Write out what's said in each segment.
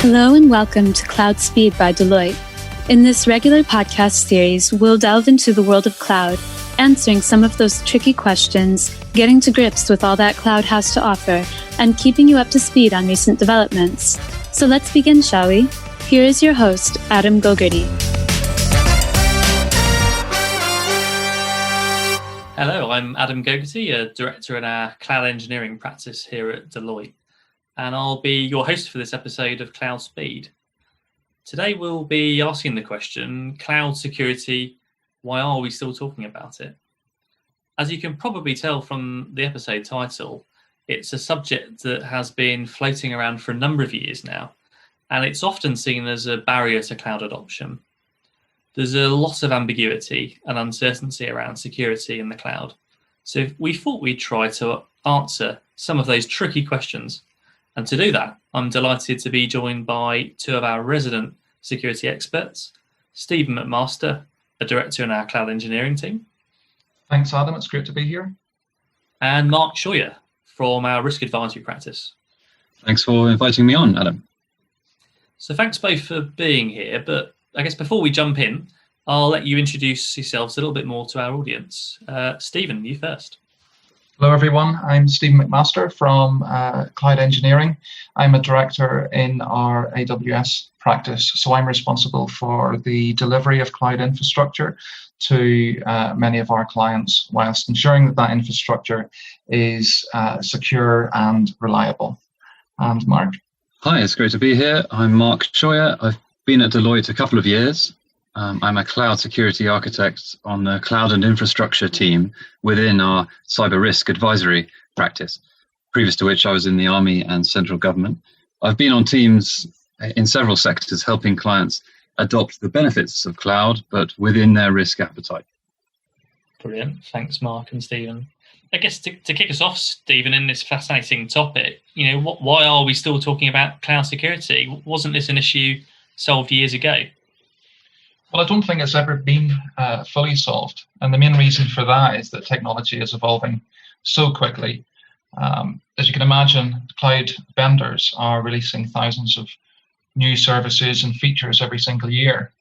Hello and welcome to Cloud Speed by Deloitte. In this regular podcast series, we'll delve into the world of cloud, answering some of those tricky questions, getting to grips with all that cloud has to offer, and keeping you up to speed on recent developments. So let's begin, shall we? Here is your host, Adam Gogarty. Hello, I'm Adam Gogarty, a director in our cloud engineering practice here at Deloitte, and I'll be your host for this episode of Cloud Speed. Today we'll be asking the question, cloud security, why are we still talking about it? As you can probably tell from the episode title, it's a subject that has been floating around for a number of years now, and it's often seen as a barrier to cloud adoption. There's a lot of ambiguity and uncertainty around security in the cloud. So we thought we'd try to answer some of those tricky questions. And to do that, I'm delighted to be joined by two of our resident security experts, Stephen McMaster, a director in our cloud engineering team. Thanks, Adam. It's great to be here. And Mark Scheuer from our risk advisory practice. Thanks for inviting me on, Adam. So thanks both for being here, but I guess before we jump in, I'll let you introduce yourselves a little bit more to our audience. Stephen, you first. Hello, everyone. I'm Stephen McMaster from Cloud Engineering. I'm a director in our AWS practice, so I'm responsible for the delivery of cloud infrastructure to many of our clients, whilst ensuring that that infrastructure is secure and reliable. And Mark? Hi, it's great to be here. I'm Mark Scheuer. I've been at Deloitte a couple of years. I'm a cloud security architect on the cloud and infrastructure team within our cyber risk advisory practice, previous to which I was in the Army and central government. I've been on teams in several sectors helping clients adopt the benefits of cloud, but within their risk appetite. Brilliant. Thanks, Mark and Stephen. I guess to kick us off, Stephen, in this fascinating topic, why are we still talking about cloud security? Wasn't this an issue solved years ago? Well, I don't think it's ever been fully solved. And the main reason for that is that technology is evolving so quickly. As you can imagine, cloud vendors are releasing thousands of new services and features every single year.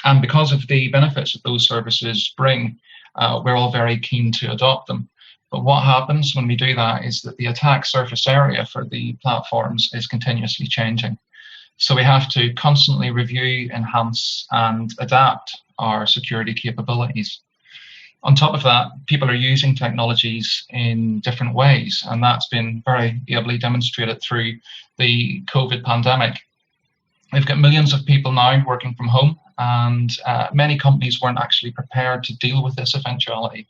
And because of the benefits that those services bring, we're all very keen to adopt them. But what happens when we do that is that the attack surface area for the platforms is continuously changing. So we have to constantly review, enhance, and adapt our security capabilities. On top of that, people are using technologies in different ways, and that's been very ably demonstrated through the COVID pandemic. We've got millions of people now working from home, and many companies weren't actually prepared to deal with this eventuality.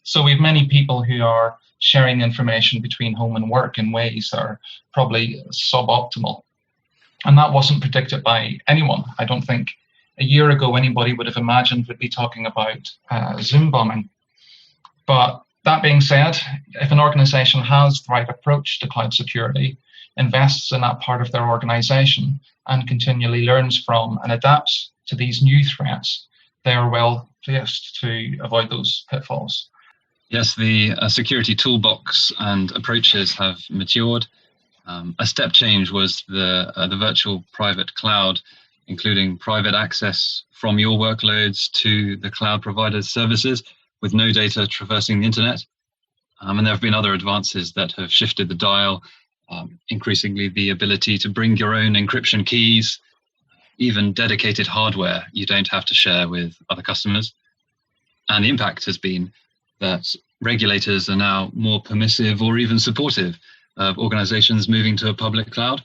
So we have many people who are sharing information between home and work in ways that are probably suboptimal. And that wasn't predicted by anyone. I don't think a year ago anybody would have imagined we'd be talking about Zoom bombing. But that being said, if an organization has the right approach to cloud security, invests in that part of their organization, and continually learns from and adapts to these new threats, they are well placed to avoid those pitfalls. Yes, the security toolbox and approaches have matured. A step change was the virtual private cloud, including private access from your workloads to the cloud provider's services with no data traversing the internet. And there have been other advances that have shifted the dial, increasingly the ability to bring your own encryption keys, even dedicated hardware you don't have to share with other customers. And the impact has been that regulators are now more permissive or even supportive of organizations moving to a public cloud.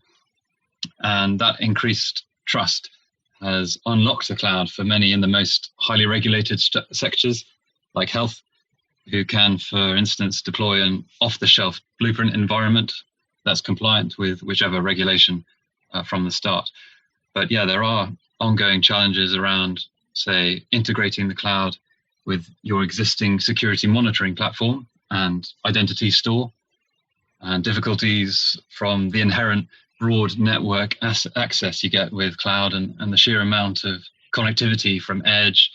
And that increased trust has unlocked the cloud for many in the most highly regulated sectors like health, who can, for instance, deploy an off-the-shelf blueprint environment that's compliant with whichever regulation from the start. But yeah, there are ongoing challenges around, say, integrating the cloud with your existing security monitoring platform and identity store, and difficulties from the inherent broad network access you get with cloud and the sheer amount of connectivity from edge,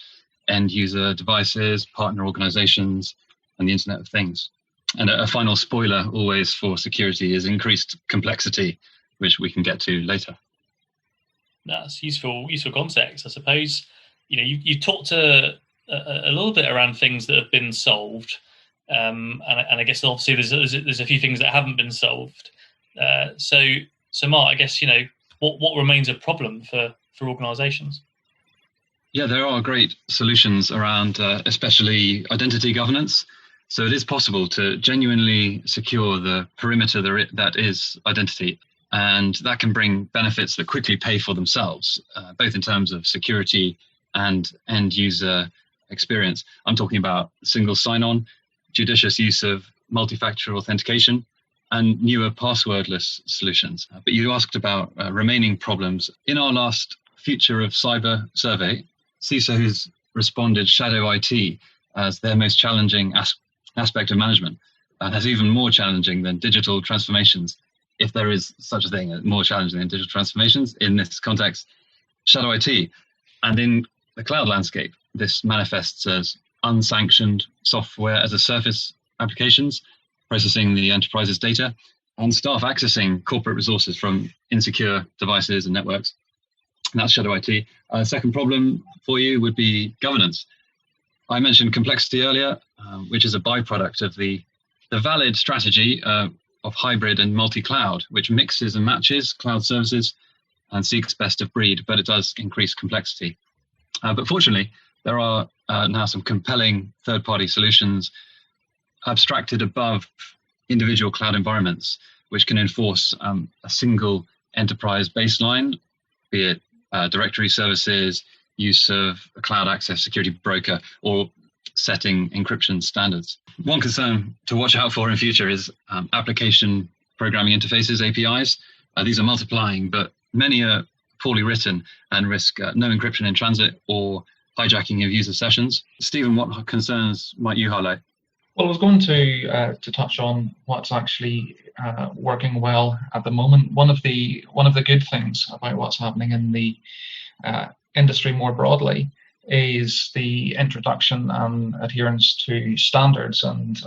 end user devices, partner organizations, and the Internet of Things. And a final spoiler always for security is increased complexity, which we can get to later. That's useful context, I suppose. You talked a little bit around things that have been solved, and I guess obviously there's a few things that haven't been solved. So Mark, I guess what remains a problem for organisations? Yeah, there are great solutions around, especially identity governance. So it is possible to genuinely secure the perimeter that is identity. And that can bring benefits that quickly pay for themselves, both in terms of security and end user experience. I'm talking about single sign-on, judicious use of multi-factor authentication, and newer passwordless solutions. But you asked about remaining problems. In our last Future of Cyber survey, CISOs responded shadow IT as their most challenging aspect of management, and as even more challenging than digital transformations. If there is such a thing, more challenging than digital transformations in this context, shadow IT. And in the cloud landscape, this manifests as unsanctioned software as a service applications, processing the enterprise's data, and staff accessing corporate resources from insecure devices and networks. And that's shadow IT. Second problem for you would be governance. I mentioned complexity earlier, which is a byproduct of the valid strategy of hybrid and multi-cloud, which mixes and matches cloud services and seeks best of breed, but it does increase complexity. But fortunately, there are now some compelling third-party solutions abstracted above individual cloud environments, which can enforce a single enterprise baseline, be it directory services, use of a cloud access security broker, or setting encryption standards. One concern to watch out for in future is application programming interfaces, APIs. These are multiplying, but many are poorly written and risk no encryption in transit or hijacking of user sessions. Stephen, what concerns might you highlight? Well, I was going to touch on what's actually working well at the moment. One of the good things about what's happening in the industry more broadly is the introduction and adherence to standards, and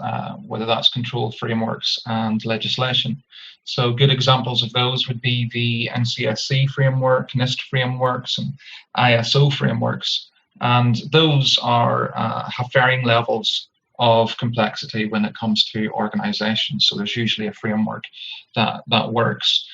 whether that's control frameworks and legislation. So good examples of those would be the NCSC framework, NIST frameworks, and ISO frameworks. And those have varying levels of complexity when it comes to organizations. So there's usually a framework that works.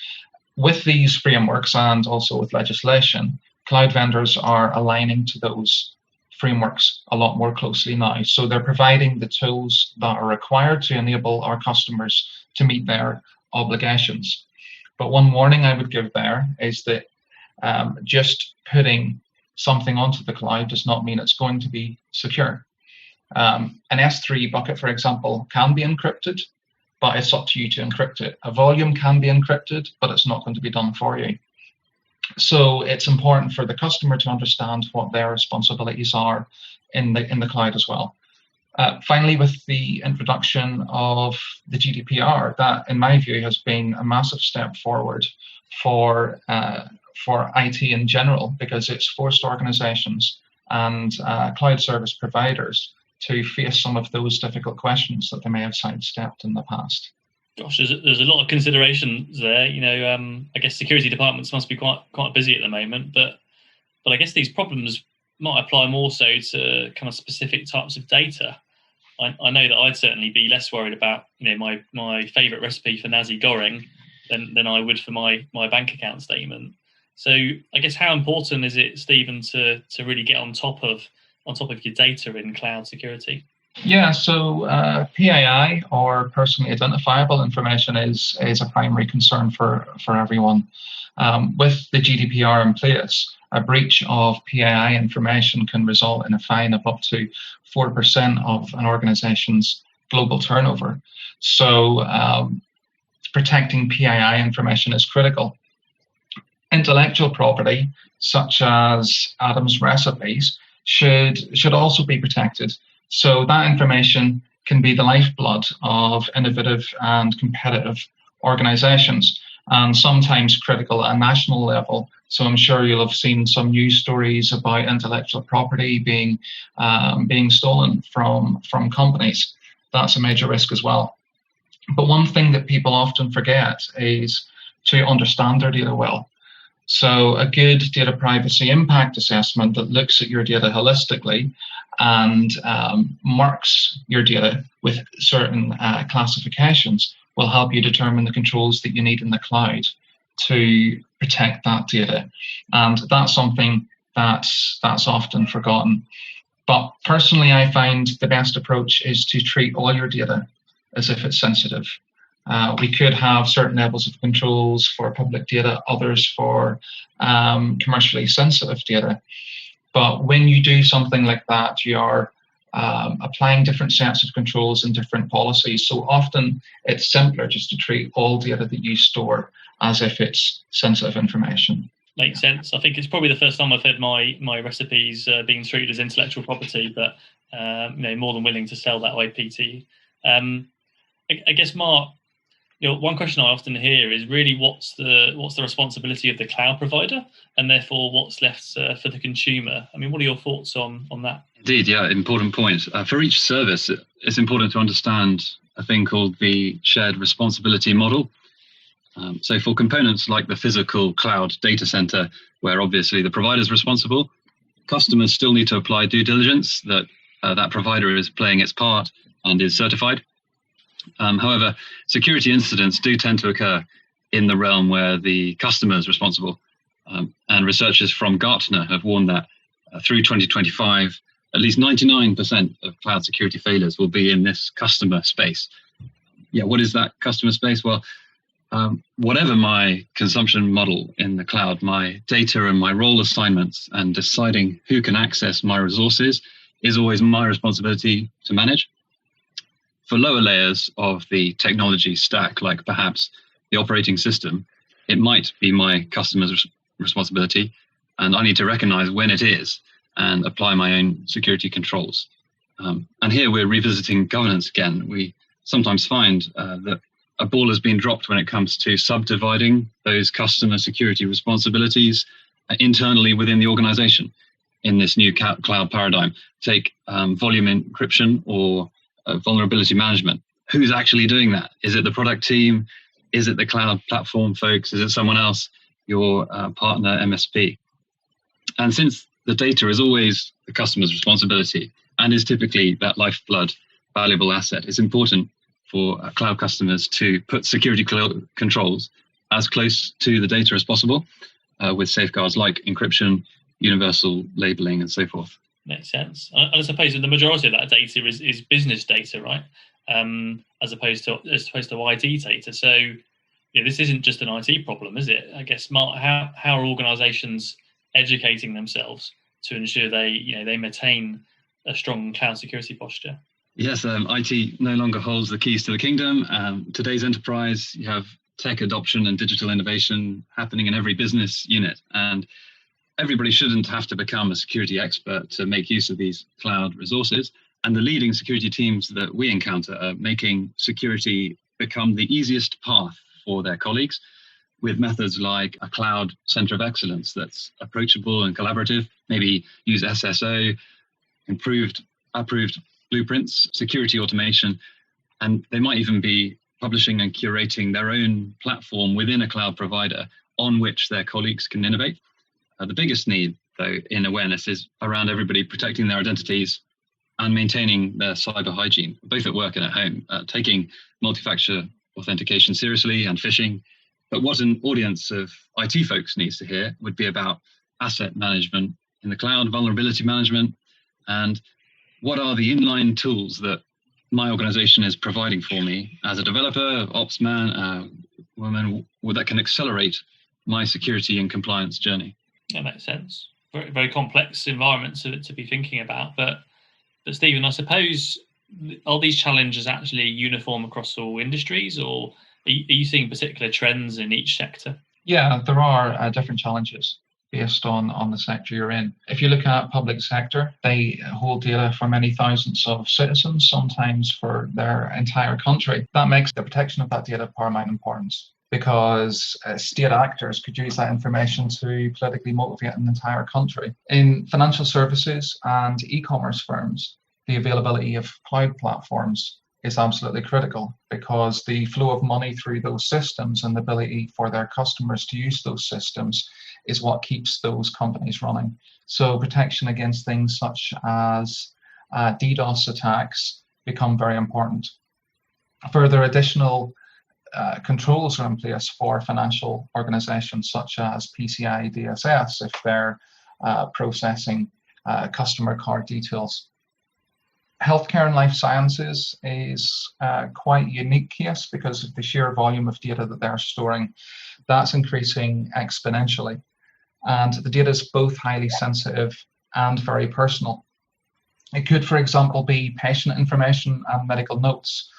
With these frameworks and also with legislation, cloud vendors are aligning to those frameworks a lot more closely now. So they're providing the tools that are required to enable our customers to meet their obligations. But one warning I would give there is that just putting something onto the cloud does not mean it's going to be secure. An S3 bucket, for example, can be encrypted, but it's up to you to encrypt it. A volume can be encrypted, but it's not going to be done for you. So it's important for the customer to understand what their responsibilities are in the cloud as well. Finally, with the introduction of the GDPR, that, in my view, has been a massive step forward for IT in general, because it's forced organizations and cloud service providers to face some of those difficult questions that they may have sidestepped in the past. Gosh, there's a lot of considerations there. I guess security departments must be quite busy at the moment, but I guess these problems might apply more so to kind of specific types of data. I know that I'd certainly be less worried about my favourite recipe for nasi goreng than I would for my bank account statement. So I guess how important is it, Stephen, to really get on top of your data in cloud security? Yeah, so PII, or personally identifiable information, is a primary concern for everyone. With the GDPR in place, a breach of PII information can result in a fine of up to 4% of an organization's global turnover. So protecting PII information is critical. Intellectual property, such as Adam's recipes, should also be protected. So that information can be the lifeblood of innovative and competitive organizations, and sometimes critical at a national level. So I'm sure you'll have seen some news stories about intellectual property being stolen from companies. That's a major risk as well. But one thing that people often forget is to understand their data well. So a good data privacy impact assessment that looks at your data holistically and marks your data with certain classifications will help you determine the controls that you need in the cloud to protect that data. And that's something that's often forgotten. But personally, I find the best approach is to treat all your data as if it's sensitive. We could have certain levels of controls for public data, others for commercially sensitive data. But when you do something like that, you are applying different sets of controls and different policies. So often it's simpler just to treat all data that you store as if it's sensitive information. Makes sense. I think it's probably the first time I've heard my recipes being treated as intellectual property, but more than willing to sell that IP to you. I guess, Mark, one question I often hear is really what's the responsibility of the cloud provider, and therefore what's left for the consumer. I mean, what are your thoughts on that? Indeed, yeah, important point. For each service, it's important to understand a thing called the shared responsibility model. So for components like the physical cloud data center, where obviously the provider is responsible, customers still need to apply due diligence that that provider is playing its part and is certified. However, security incidents do tend to occur in the realm where the customer is responsible. And researchers from Gartner have warned that through 2025, at least 99% of cloud security failures will be in this customer space. Yeah, what is that customer space? Well, whatever my consumption model in the cloud, my data and my role assignments and deciding who can access my resources is always my responsibility to manage. For lower layers of the technology stack, like perhaps the operating system, it might be my customer's responsibility, and I need to recognize when it is and apply my own security controls. And here we're revisiting governance again. We sometimes find that a ball has been dropped when it comes to subdividing those customer security responsibilities internally within the organization in this new cloud paradigm. Take volume encryption or vulnerability management. Who's actually doing that? Is it the product team? Is it the cloud platform folks? Is it someone else, your partner MSP? And since the data is always the customer's responsibility and is typically that lifeblood valuable asset, it's important for cloud customers to put security controls as close to the data as possible with safeguards like encryption, universal labeling, and so forth. Makes sense. I suppose the majority of that data is business data, right? As opposed to IT data. So this isn't just an IT problem, is it? I guess, Mark, how are organisations educating themselves to ensure they maintain a strong cloud security posture? Yes, IT no longer holds the keys to the kingdom. Today's enterprise, you have tech adoption and digital innovation happening in every business unit, and everybody shouldn't have to become a security expert to make use of these cloud resources. And the leading security teams that we encounter are making security become the easiest path for their colleagues with methods like a cloud center of excellence that's approachable and collaborative, maybe use SSO, approved blueprints, security automation, and they might even be publishing and curating their own platform within a cloud provider on which their colleagues can innovate. The biggest need, though, in awareness is around everybody protecting their identities and maintaining their cyber hygiene, both at work and at home, taking multi-factor authentication seriously and phishing. But what an audience of IT folks needs to hear would be about asset management in the cloud, vulnerability management, and what are the inline tools that my organization is providing for me as a developer, ops man, woman, that can accelerate my security and compliance journey. That makes sense. Very, very complex environment to be thinking about. But Stephen, I suppose, are these challenges actually uniform across all industries, or are you seeing particular trends in each sector? Yeah, there are different challenges based on the sector you're in. If you look at public sector, they hold data for many thousands of citizens, sometimes for their entire country. That makes the protection of that data of paramount importance, because state actors could use that information to politically motivate an entire country. In financial services and e-commerce firms, the availability of cloud platforms is absolutely critical, because the flow of money through those systems and the ability for their customers to use those systems is what keeps those companies running. So protection against things such as DDoS attacks become very important. Further additional controls are in place for financial organizations such as PCI DSS if they're processing customer card details. Healthcare and life sciences is quite a unique case because of the sheer volume of data that they're storing. That's increasing exponentially. And the data is both highly sensitive and very personal. It could, for example, be patient information and medical notes.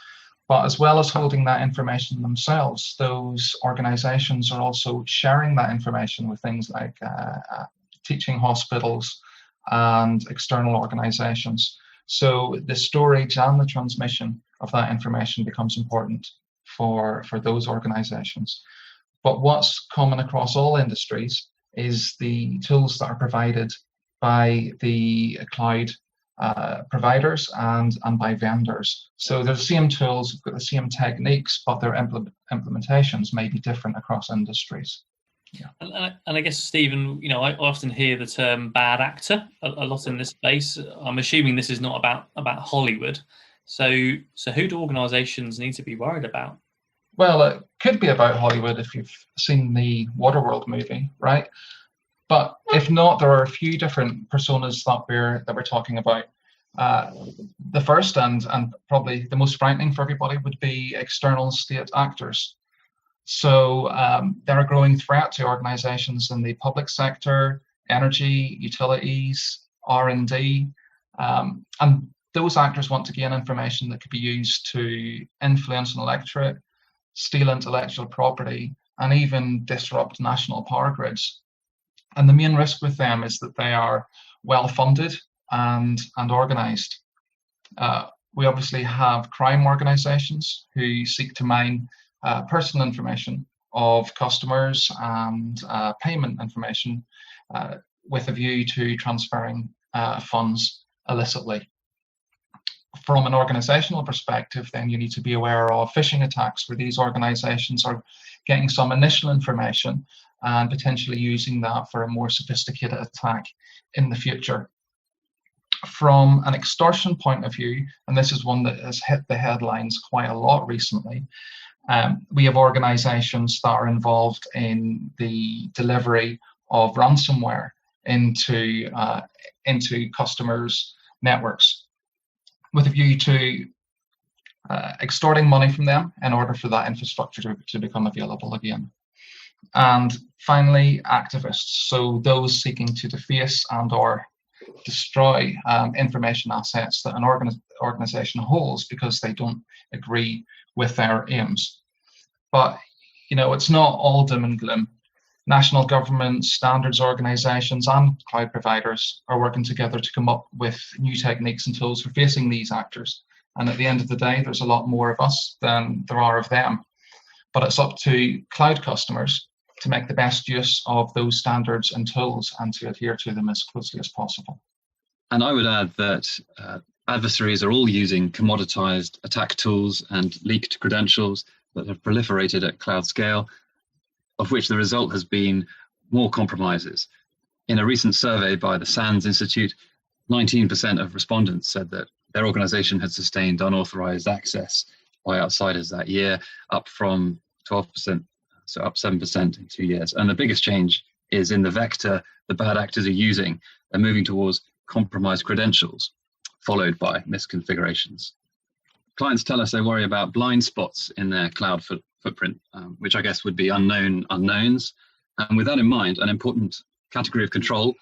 But as well as holding that information themselves, those organizations are also sharing that information with things like teaching hospitals and external organizations. So the storage and the transmission of that information becomes important for those organizations. But what's common across all industries is the tools that are provided by the cloud providers and by vendors. So they're the same tools, got the same techniques, but their implementations may be different across industries. Yeah. And I guess, Stephen, I often hear the term bad actor a lot in this space. I'm assuming this is not about Hollywood. So who do organizations need to be worried about? Well, it could be about Hollywood if you've seen the Waterworld movie, right? But if not, there are a few different personas that we're talking about. The first and probably the most frightening for everybody would be external state actors. So they're a growing threat to organizations in the public sector, energy, utilities, R&D, and those actors want to gain information that could be used to influence an electorate, steal intellectual property, and even disrupt national power grids. And the main risk with them is that they are well funded and organized. We obviously have crime organizations who seek to mine personal information of customers and payment information with a view to transferring funds illicitly. From an organizational perspective, then you need to be aware of phishing attacks where these organizations are getting some initial information and potentially using that for a more sophisticated attack in the future. From an extortion point of view, and this is one that has hit the headlines quite a lot recently, we have organizations that are involved in the delivery of ransomware into customers' networks with a view to extorting money from them in order for that infrastructure to become available again. And finally, activists, so those seeking to deface and or destroy information assets that an organization holds because they don't agree with their aims. But it's not all doom and gloom. National governments, standards organizations, and cloud providers are working together to come up with new techniques and tools for facing these actors. And at the end of the day, there's a lot more of us than there are of them. But it's up to cloud customers to make the best use of those standards and tools and to adhere to them as closely as possible. And I would add that adversaries are all using commoditized attack tools and leaked credentials that have proliferated at cloud scale, of which the result has been more compromises. In a recent survey by the SANS Institute, 19% of respondents said that their organization had sustained unauthorized access by outsiders that year, up from 12%, so up 7% in 2 years. And the biggest change is in the vector the bad actors are using. They're moving towards compromised credentials, followed by misconfigurations. Clients tell us they worry about blind spots in their cloud footprint, which I guess would be unknown unknowns. And with that in mind, an important category of control,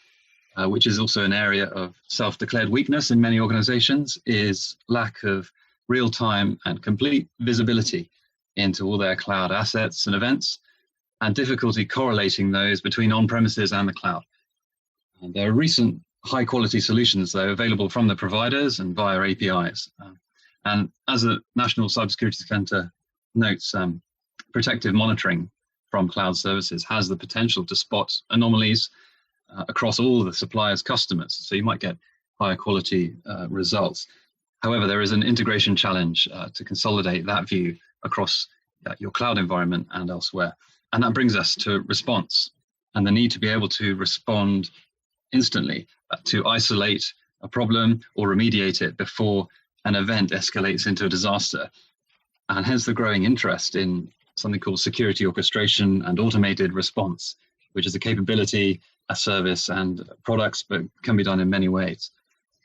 which is also an area of self-declared weakness in many organizations, is lack of real-time and complete visibility into all their cloud assets and events, and difficulty correlating those between on-premises and the cloud. And there are recent high-quality solutions, though, available from the providers and via APIs. And as the National Cybersecurity Center notes, protective monitoring from cloud services has the potential to spot anomalies across all the suppliers' customers. So you might get higher quality results. However, there is an integration challenge to consolidate that view across your cloud environment and elsewhere. And that brings us to response. and the need to be able to respond instantly to isolate a problem or remediate it before an event escalates into a disaster. And hence the growing interest in something called security orchestration and automated response, which is a capability, a service, and products, but can be done in many ways.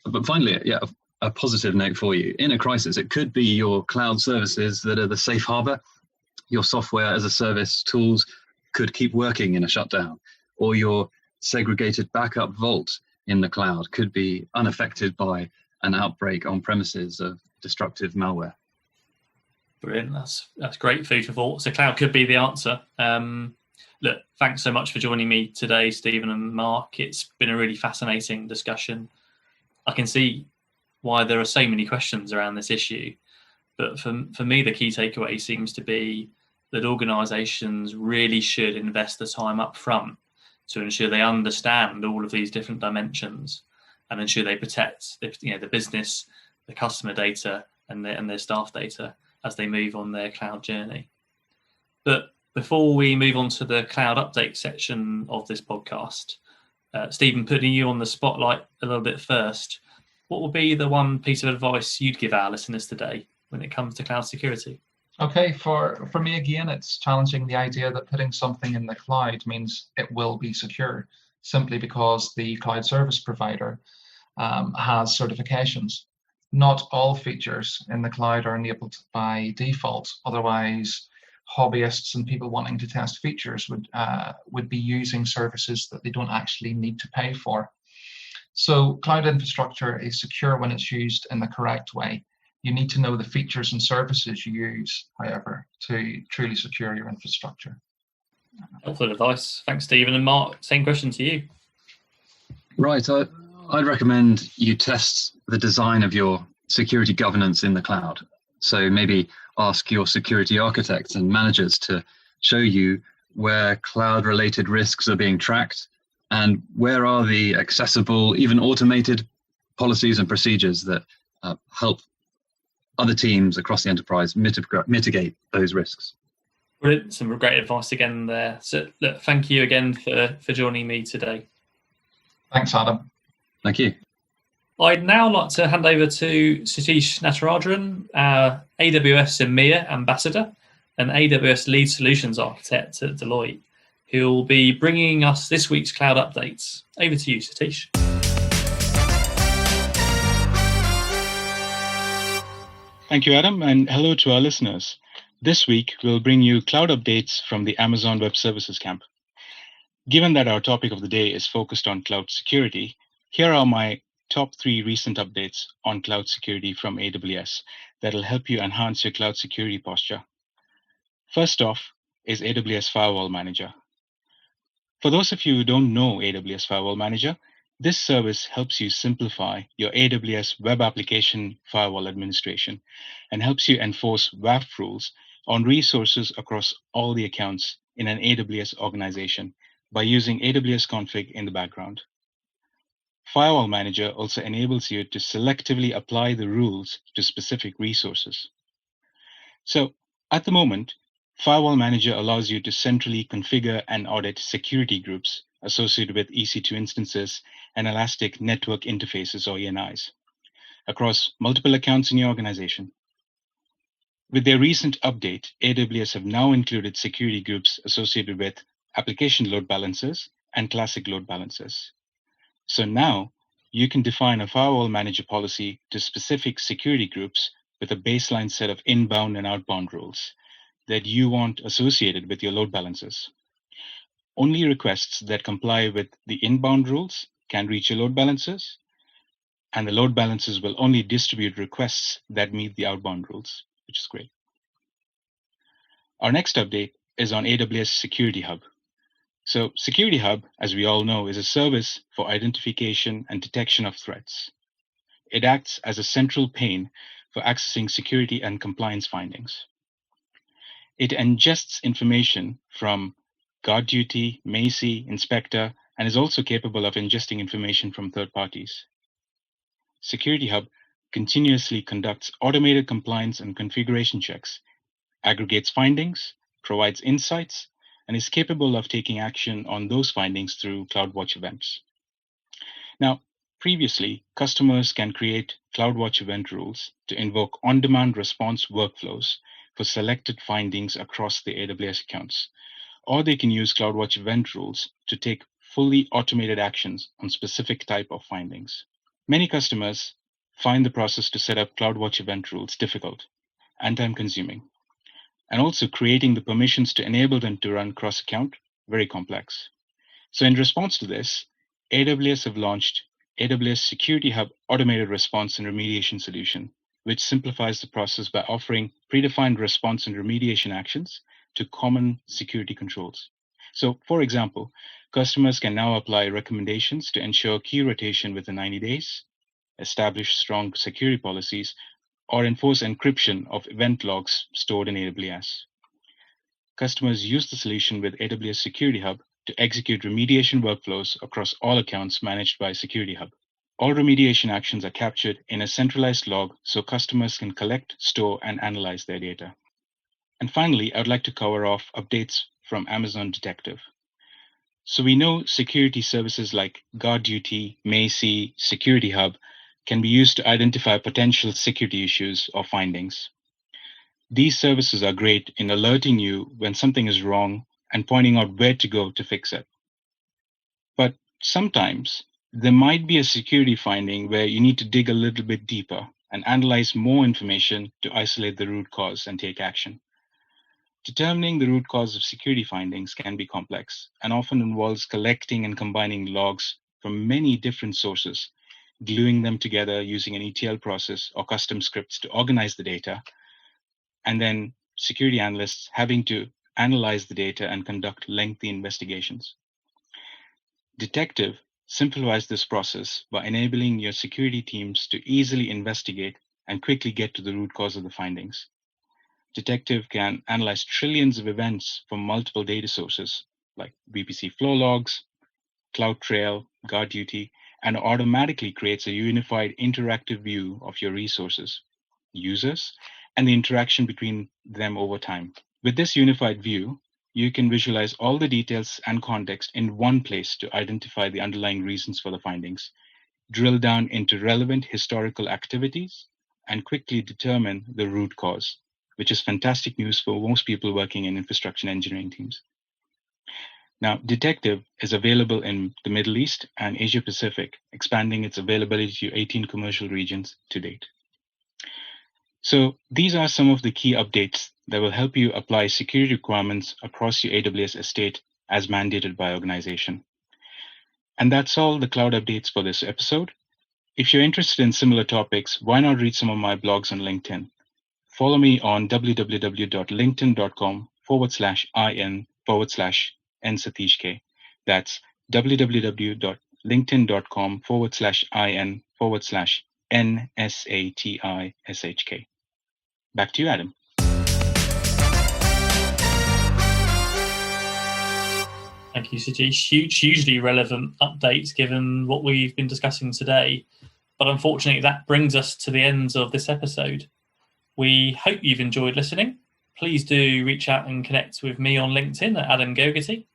But finally, a positive note for you. In a crisis, it could be your cloud services that are the safe harbor. Your software as a service tools could keep working in a shutdown, or your segregated backup vault in the cloud could be unaffected by an outbreak on premises of destructive malware. Brilliant. That's great food for thought. So cloud could be the answer. Look, thanks so much for joining me today, Stephen and Mark. It's been a really fascinating discussion. I can see why there are so many questions around this issue. But for me, the key takeaway seems to be that organisations really should invest the time up front to ensure they understand all of these different dimensions and ensure they protect the business, the customer data, and their staff data as they move on their cloud journey. But before we move on to the cloud update section of this podcast, Stephen, putting you on the spotlight a little bit first, what would be the one piece of advice you'd give our listeners today when it comes to cloud security? Okay, for me, again, it's challenging the idea that putting something in the cloud means it will be secure, simply because the cloud service provider has certifications. Not all features in the cloud are enabled by default. Otherwise, hobbyists and people wanting to test features would be using services that they don't actually need to pay for. So cloud infrastructure is secure when it's used in the correct way. You need to know the features and services you use, however, to truly secure your infrastructure. Helpful advice. Thanks, Stephen. And Mark, same question to you. Right. I'd recommend you test the design of your security governance in the cloud. So maybe ask your security architects and managers to show you where cloud-related risks are being tracked and where are the accessible, even automated policies and procedures that help other teams across the enterprise mitigate those risks. Brilliant. Some great advice again there. So look, thank you again for joining me today. Thanks, Adam. Thank you. I'd now like to hand over to Satish Natarajan, our AWS EMEA ambassador and AWS lead solutions architect at Deloitte, who will be bringing us this week's cloud updates. Over to you, Satish. Thank you, Adam, and hello to our listeners. This week, we'll bring you cloud updates from the Amazon Web Services camp. Given that our topic of the day is focused on cloud security, here are my top 3 recent updates on cloud security from AWS that'll help you enhance your cloud security posture. First off is AWS Firewall Manager. For those of you who don't know AWS Firewall Manager, this service helps you simplify your AWS Web Application Firewall administration and helps you enforce WAF rules on resources across all the accounts in an AWS organization by using AWS config in the background. Firewall Manager also enables you to selectively apply the rules to specific resources. So at the moment, Firewall Manager allows you to centrally configure and audit security groups associated with EC2 instances and Elastic Network Interfaces, or ENIs, across multiple accounts in your organization. With their recent update, AWS have now included security groups associated with application load balancers and classic load balancers. So now you can define a Firewall Manager policy to specific security groups with a baseline set of inbound and outbound rules that you want associated with your load balancers. Only requests that comply with the inbound rules can reach your load balancers, and the load balancers will only distribute requests that meet the outbound rules, which is great. Our next update is on AWS Security Hub. So Security Hub, as we all know, is a service for identification and detection of threats. It acts as a central pane for accessing security and compliance findings. It ingests information from GuardDuty, Macie, Inspector, and is also capable of ingesting information from third parties. Security Hub continuously conducts automated compliance and configuration checks, aggregates findings, provides insights, and is capable of taking action on those findings through CloudWatch events. Now, previously, customers can create CloudWatch event rules to invoke on-demand response workflows for selected findings across the AWS accounts, or they can use CloudWatch event rules to take fully automated actions on specific type of findings. Many customers find the process to set up CloudWatch event rules difficult and time-consuming, and also creating the permissions to enable them to run cross-account very complex. So in response to this, AWS have launched AWS Security Hub Automated Response and Remediation Solution, which simplifies the process by offering predefined response and remediation actions to common security controls. So, for example, customers can now apply recommendations to ensure key rotation within 90 days, establish strong security policies, or enforce encryption of event logs stored in AWS. Customers use the solution with AWS Security Hub to execute remediation workflows across all accounts managed by Security Hub. All remediation actions are captured in a centralized log so customers can collect, store, and analyze their data. And finally, I would like to cover off updates from Amazon Detective. So we know security services like GuardDuty, Macie, Security Hub can be used to identify potential security issues or findings. These services are great in alerting you when something is wrong and pointing out where to go to fix it. But sometimes there might be a security finding where you need to dig a little bit deeper and analyze more information to isolate the root cause and take action. Determining the root cause of security findings can be complex and often involves collecting and combining logs from many different sources, gluing them together using an ETL process or custom scripts to organize the data, and then security analysts having to analyze the data and conduct lengthy investigations. Detective simplifies this process by enabling your security teams to easily investigate and quickly get to the root cause of the findings. Detective can analyze trillions of events from multiple data sources like VPC flow logs, CloudTrail, GuardDuty, and automatically creates a unified interactive view of your resources, users, and the interaction between them over time. With this unified view, you can visualize all the details and context in one place to identify the underlying reasons for the findings, drill down into relevant historical activities, and quickly determine the root cause, which is fantastic news for most people working in infrastructure engineering teams. Now, Detective is available in the Middle East and Asia Pacific, expanding its availability to 18 commercial regions to date. So these are some of the key updates that will help you apply security requirements across your AWS estate as mandated by organization. And that's all the cloud updates for this episode. If you're interested in similar topics, why not read some of my blogs on LinkedIn? Follow me on www.linkedin.com/in/nsatishk. That's www.linkedin.com/in/nsatishk. Back to you, Adam. Thank you, Satish. Hugely relevant updates given what we've been discussing today. But unfortunately, that brings us to the end of this episode. We hope you've enjoyed listening. Please do reach out and connect with me on LinkedIn at Adam Gogarty.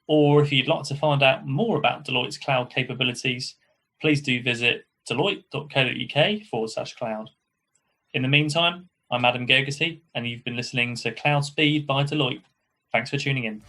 Or if you'd like to find out more about Deloitte's cloud capabilities, please do visit deloitte.co.uk/cloud. In the meantime, I'm Adam Gogarty, and you've been listening to Cloud Speed by Deloitte. Thanks for tuning in.